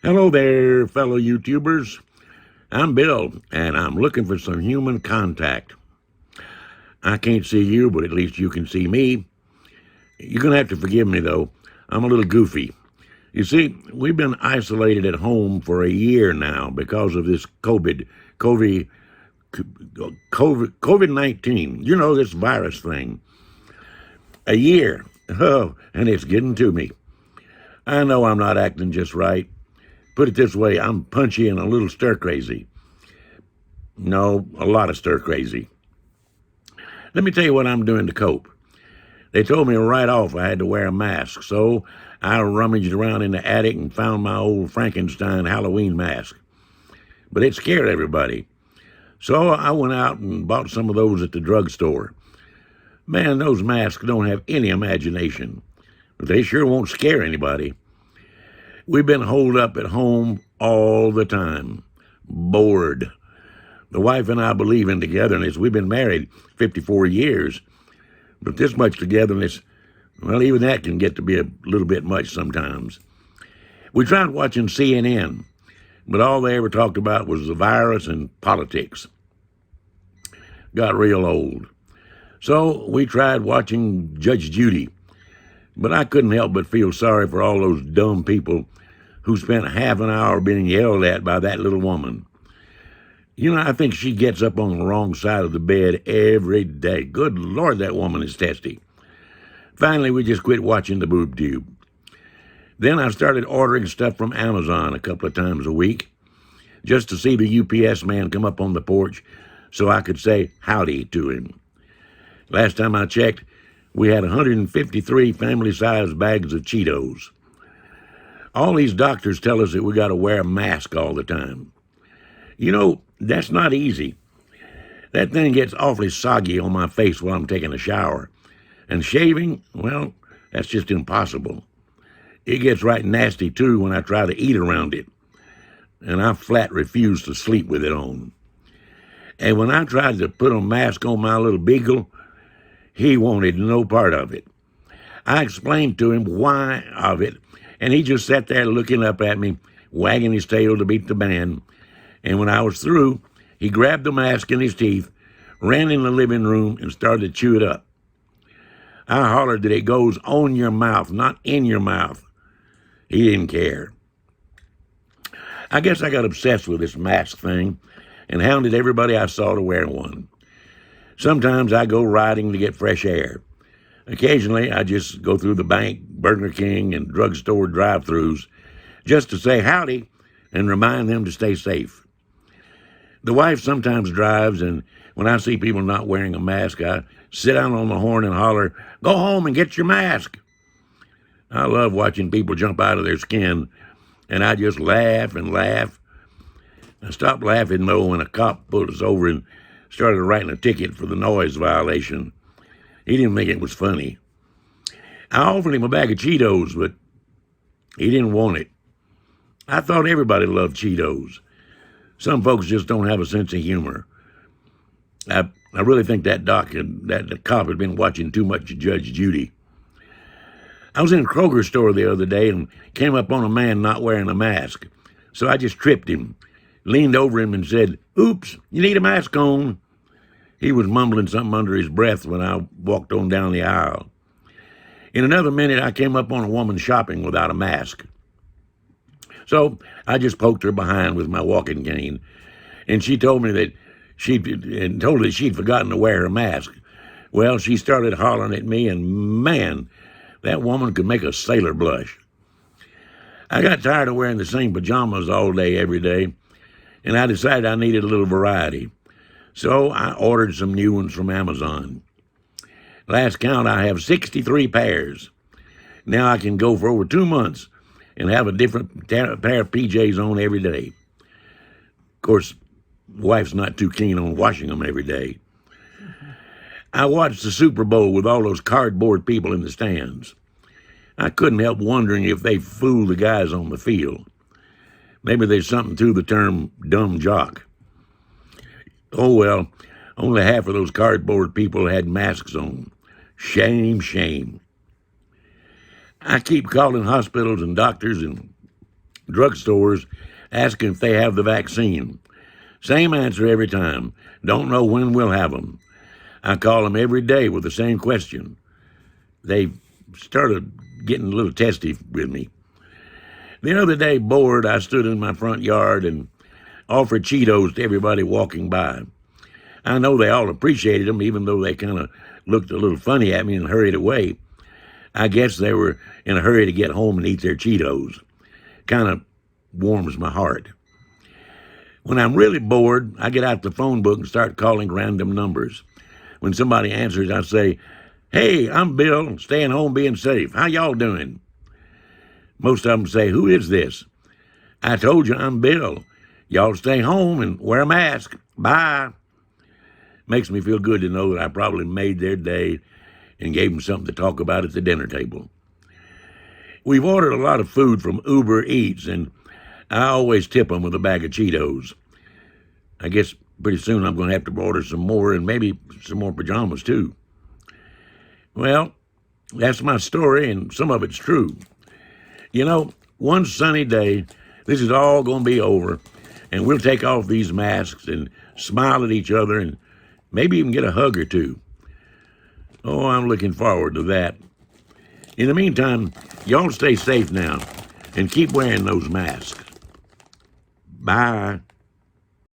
Hello there, fellow YouTubers. I'm Bill, and I'm looking for some human contact. I can't see you, but at least you can see me. You're going to have to forgive me, though. I'm a little goofy. You see, we've been isolated at home for a year now because of this COVID-19. You know, this virus thing. A year. Oh, and it's getting to me. I know I'm not acting just right. Put it this way, I'm punchy and a little stir-crazy. No, a lot of stir-crazy. Let me tell you what I'm doing to cope. They told me right off I had to wear a mask, so I rummaged around in the attic and found my old Frankenstein Halloween mask. But it scared everybody. So I went out and bought some of those at the drugstore. Man, those masks don't have any imagination, but they sure won't scare anybody. We've been holed up at home all the time, bored. The wife and I believe in togetherness. We've been married 54 years, but this much togetherness, well, even that can get to be a little bit much sometimes. We tried watching CNN, but all they ever talked about was the virus and politics. Got real old. So we tried watching Judge Judy, but I couldn't help but feel sorry for all those dumb people who spent half an hour being yelled at by that little woman. You know, I think she gets up on the wrong side of the bed every day. Good Lord, that woman is testy. Finally, we just quit watching the boob tube. Then I started ordering stuff from Amazon a couple of times a week just to see the UPS man come up on the porch so I could say howdy to him. Last time I checked, we had 153 family-sized bags of Cheetos. All these doctors tell us that we got to wear a mask all the time. You know, that's not easy. That thing gets awfully soggy on my face while I'm taking a shower. And shaving, well, that's just impossible. It gets right nasty, too, when I try to eat around it. And I flat refuse to sleep with it on. And when I tried to put a mask on my little beagle, he wanted no part of it. I explained to him why of it, and he just sat there looking up at me, wagging his tail to beat the band. And when I was through, he grabbed the mask in his teeth, ran in the living room, and started to chew it up. I hollered that it goes on your mouth, not in your mouth. He didn't care. I guess I got obsessed with this mask thing and hounded everybody I saw to wear one. Sometimes I go riding to get fresh air. Occasionally, I just go through the bank, Burger King, and drugstore drive-thrus just to say howdy and remind them to stay safe. The wife sometimes drives, and when I see people not wearing a mask, I sit down on the horn and holler, "Go home and get your mask." I love watching people jump out of their skin, and I just laugh and laugh. I stopped laughing, though, when a cop pulled us over and started writing a ticket for the noise violation. He didn't think it was funny. I offered him a bag of Cheetos, but he didn't want it. I thought everybody loved Cheetos. Some folks just don't have a sense of humor. I really think that the cop had been watching too much of Judge Judy. I was in a Kroger store the other day and came up on a man not wearing a mask. So I just tripped him, leaned over him and said, "Oops, you need a mask on." He was mumbling something under his breath when I walked on down the aisle. In another minute, I came up on a woman shopping without a mask. So I just poked her behind with my walking cane, and she told me that she'd forgotten to wear her mask. Well, she started hollering at me, and man, that woman could make a sailor blush. I got tired of wearing the same pajamas all day, every day, and I decided I needed a little variety. So I ordered some new ones from Amazon. Last count, I have 63 pairs. Now I can go for over 2 months and have a different pair of PJs on every day. Of course, wife's not too keen on washing them every day. I watched the Super Bowl with all those cardboard people in the stands. I couldn't help wondering if they fooled the guys on the field. Maybe there's something to the term dumb jock. Oh, well, only half of those cardboard people had masks on. Shame, shame. I keep calling hospitals and doctors and drugstores asking if they have the vaccine. Same answer every time. Don't know when we'll have them. I call them every day with the same question. They started getting a little testy with me. The other day, bored, I stood in my front yard and offered Cheetos to everybody walking by. I know they all appreciated them, even though they kind of looked a little funny at me and hurried away. I guess they were in a hurry to get home and eat their Cheetos. Kind of warms my heart. When I'm really bored, I get out the phone book and start calling random numbers. When somebody answers, I say, "Hey, I'm Bill, staying home being safe. How y'all doing?" Most of them say, "Who is this?" "I told you I'm Bill. Y'all stay home and wear a mask. Bye." Makes me feel good to know that I probably made their day and gave them something to talk about at the dinner table. We've ordered a lot of food from Uber Eats, and I always tip them with a bag of Cheetos. I guess pretty soon I'm going to have to order some more and maybe some more pajamas too. Well, that's my story, and some of it's true. You know, one sunny day, this is all going to be over, and we'll take off these masks and smile at each other and maybe even get a hug or two. Oh, I'm looking forward to that. In the meantime, y'all stay safe now and keep wearing those masks. Bye.